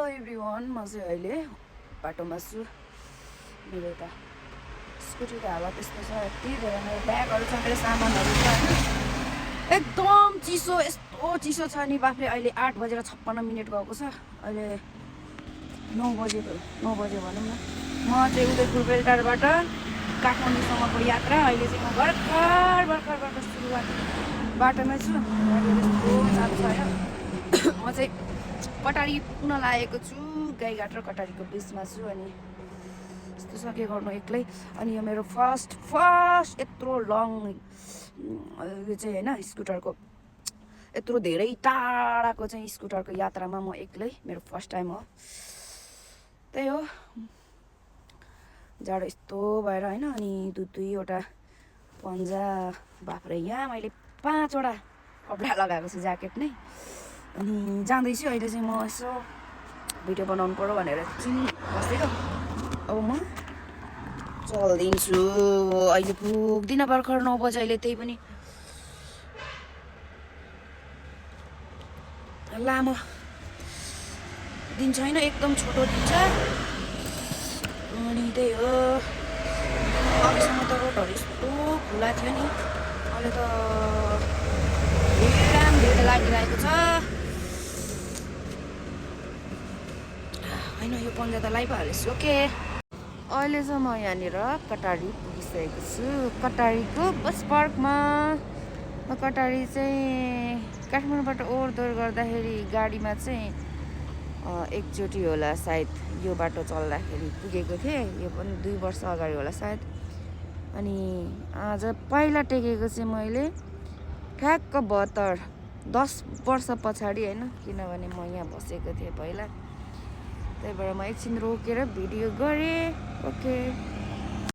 everyone म चाहिँ अहिले बाटोमा छु मेरो यता स्कुटीको हावा त्यस्तो छ यति धेरै मेरो ब्यागहरू छ मेरो सामानहरू छ एकदम चिसो यस्तो चिसो छ नि बाफले अहिले 8:56 गएको छ अहिले 9 बजे भनौँ न म चाहिँ उदयपुर बेलटारबाट काठमाडौँसम्मको यात्रा अहिले चाहिँ म भर्खर सुरुवात बाटोमै छु यस्तो जान्छ होइन म चाहिँ कटारी पुग्न लागेको छु गाईघाट र कटारीको बिचमा छु अनि यस्तो छ के गर्नु एक्लै अनि यो मेरो फर्स्ट यत्रो लङ यो चाहिँ होइन स्कुटरको यत्रो धेरै टाढाको चाहिँ स्कुटरको यात्रामा म एक्लै मेरो फर्स्ट टाइम हो त्यही हो जाडो यस्तो भएर होइन अनि दुईवटा पन्जा बाफ्रे यहाँ मैले 5वटा कपडा लगाएको छु ज्याकेट नै अनि जाँदैछु अहिले चाहिँ म यसो भिडियो बनाउनु पर्यो भनेर बस्दिनँ अब म चल्दिन्छु अहिले पुग्दिनँ भर्खर 9 बजे अहिले त्यही पनि लामो दिन छैन एकदम छोटो दिन छ अनि त्यही हो अघिसम्म त रोडहरू यस्तो खुला थियो नि अहिले त भिड लागिरहेको छ होइन यो पन्जा त लाइ पो हालेछु ओके अहिले चाहिँ म यहाँनिर कटारी पुगिसकेको छु कटारीको बस पार्कमा कटारी चाहिँ काठमाडौँबाट ओहोरदोहोर गर्दाखेरि गाडीमा चाहिँ एकचोटि होला सायद यो बाटो चल्दाखेरि पुगेको थिएँ यो पनि 2 वर्ष अगाडि होला सायद अनि आज पहिला टेकेको चाहिँ मैले ठ्याक्क 10 वर्ष पछाडि होइन किनभने म यहाँ बसेको थिएँ पहिला त्यही भएर म एकछिन रोकेर भिडियो गरेँ ओके